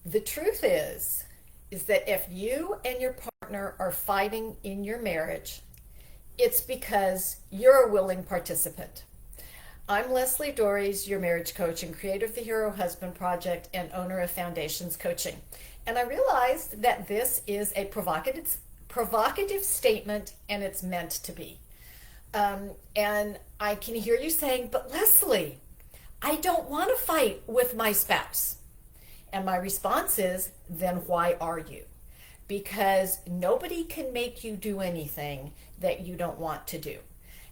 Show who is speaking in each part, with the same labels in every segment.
Speaker 1: The truth is that if you and your partner are fighting in your marriage, it's because you're a willing participant. I'm Leslie Dories, your marriage coach and creator of the Hero Husband Project and owner of Foundations Coaching. And I realized that this is a provocative statement and it's meant to be. And I can hear you saying, but Leslie, I don't want to fight with my spouse. And my response is, then why are you? Because nobody can make you do anything that you don't want to do.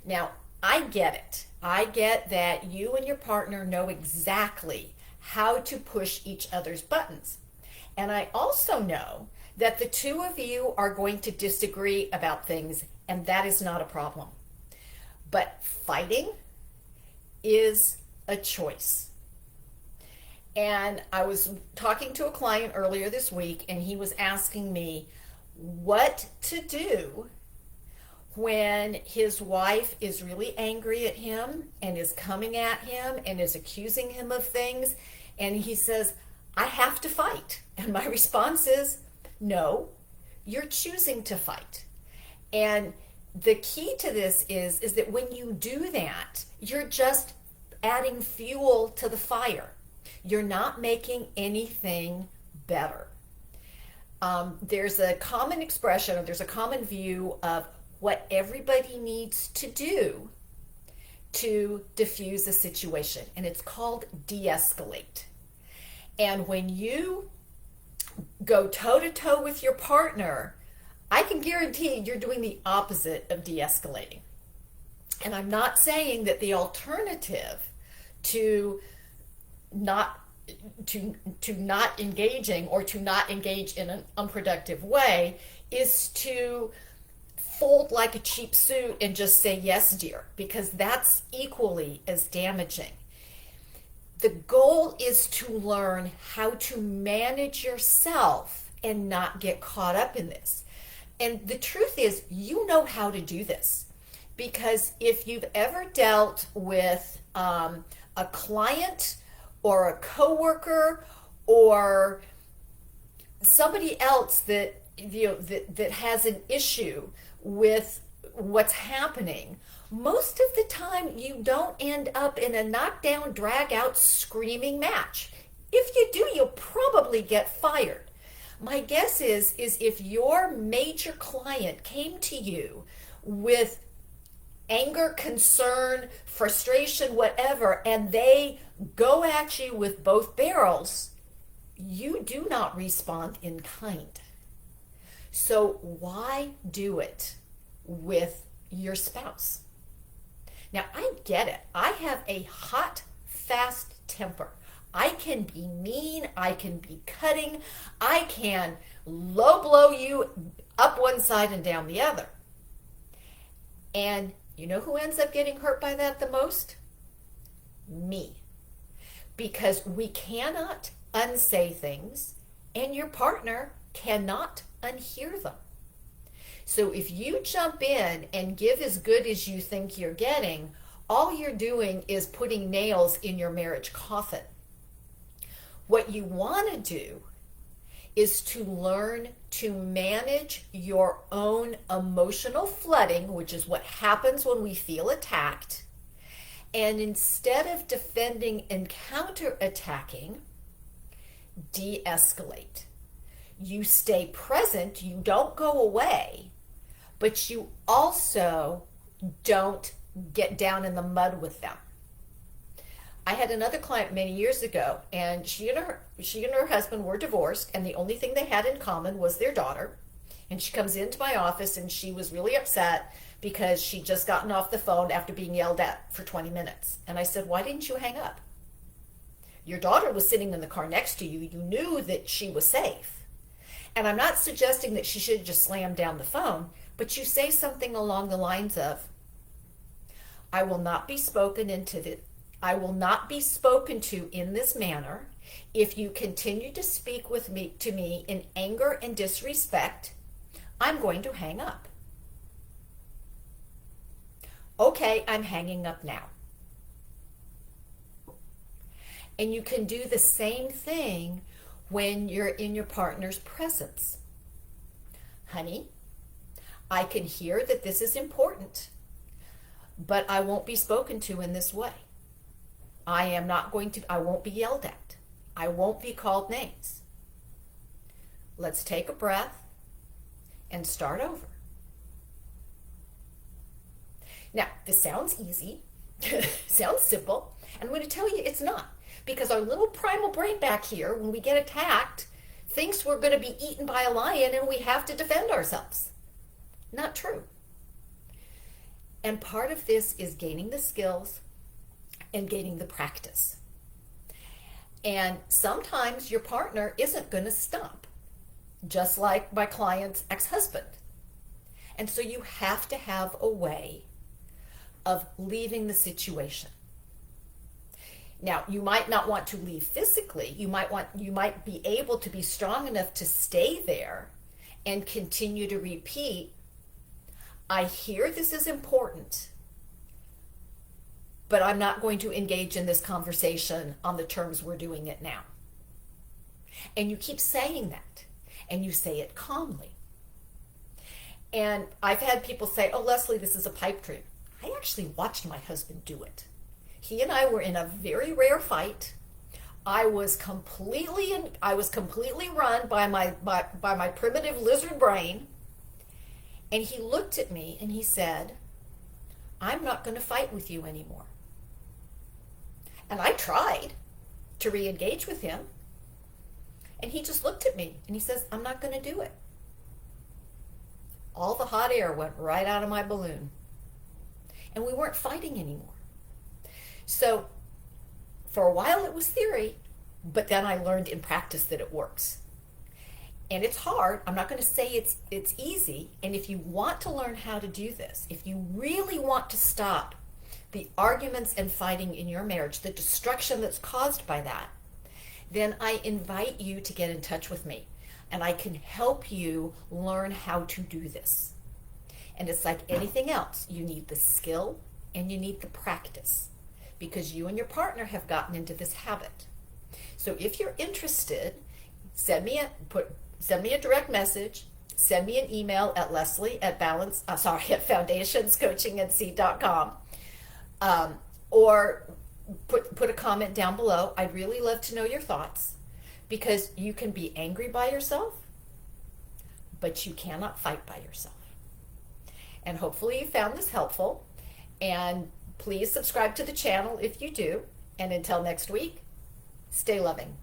Speaker 1: Now, I get it. I get that you and your partner know exactly how to push each other's buttons. And I also know that the two of you are going to disagree about things, and that is not a problem. But fighting is a choice. And I was talking to a client earlier this week, and he was asking me what to do when his wife is really angry at him and is coming at him and is accusing him of things. And he says, I have to fight. And my response is, no, you're choosing to fight. And the key to this is that when you do that, you're just adding fuel to the fire. You're not making anything better. There's a common expression, or there's a common view of what everybody needs to do to diffuse a situation, and it's called de-escalate. And when you go toe-to-toe with your partner, I can guarantee you're doing the opposite of de-escalating. And I'm not saying that the alternative to not not engaging, or to not engage in an unproductive way, is to fold like a cheap suit and just say yes dear, because that's equally as damaging. The goal is to learn how to manage yourself and not get caught up in this. And the truth is, you know how to do this, because if you've ever dealt with a client or a coworker or somebody else that that has an issue with what's happening, most of the time you don't end up in a knockdown, drag out, screaming match. If you do, you'll probably get fired. My guess is if your major client came to you with anger, concern, frustration, whatever, and they go at you with both barrels, you do not respond in kind. So why do it with your spouse? Now, I get it. I have a hot, fast temper. I can be mean, I can be cutting, I can low blow you up one side and down the other. And you know who ends up getting hurt by that the most? Me. Because we cannot unsay things, and your partner cannot unhear them. So if you jump in and give as good as you think you're getting, all you're doing is putting nails in your marriage coffin. What you want to do is to learn to manage your own emotional flooding, which is what happens when we feel attacked. And instead of defending and counterattacking, de-escalate. You stay present, you don't go away, but you also don't get down in the mud with them. I had another client many years ago, and she and her husband were divorced, and the only thing they had in common was their daughter. And she comes into my office, and she was really upset because she'd just gotten off the phone after being yelled at for 20 minutes. And I said, why didn't you hang up? Your daughter was sitting in the car next to you. You knew that she was safe. And I'm not suggesting that she should just slam down the phone, but you say something along the lines of, I will not be spoken to in this manner. If you continue to speak to me in anger and disrespect, I'm going to hang up. Okay, I'm hanging up now. And you can do the same thing when you're in your partner's presence. Honey, I can hear that this is important, but I won't be spoken to in this way. I won't be yelled at. I won't be called names. Let's take a breath and start over. Now, this sounds easy, sounds simple, and I'm going to tell you it's not. Because our little primal brain back here, when we get attacked, thinks we're going to be eaten by a lion and we have to defend ourselves. Not true. And part of this is gaining the skills and gaining the practice. And sometimes your partner isn't going to stop, just like my client's ex-husband. And so you have to have a way of leaving the situation. Now, you might not want to leave physically. You might be able to be strong enough to stay there and continue to repeat, I hear this is important, but I'm not going to engage in this conversation on the terms we're doing it now. And you keep saying that, and you say it calmly. And I've had people say, oh, Leslie, this is a pipe dream. I actually watched my husband do it. He and I were in a very rare fight. I was completely run by my primitive lizard brain. And he looked at me and he said, I'm not going to fight with you anymore. And I tried to re-engage with him. And he just looked at me and he says, I'm not going to do it. All the hot air went right out of my balloon. And we weren't fighting anymore. So for a while it was theory, but then I learned in practice that it works. And it's hard. I'm not going to say it's easy. And if you want to learn how to do this, if you really want to stop the arguments and fighting in your marriage, the destruction that's caused by that, then I invite you to get in touch with me. And I can help you learn how to do this. And it's like anything else. You need the skill and you need the practice, because you and your partner have gotten into this habit. So if you're interested, send me a direct message, send me an email at Lesli at foundationscoachingnc.com, or put a comment down below. I'd really love to know your thoughts, because you can be angry by yourself, but you cannot fight by yourself. And hopefully you found this helpful, and please subscribe to the channel if you do. And until next week, stay loving.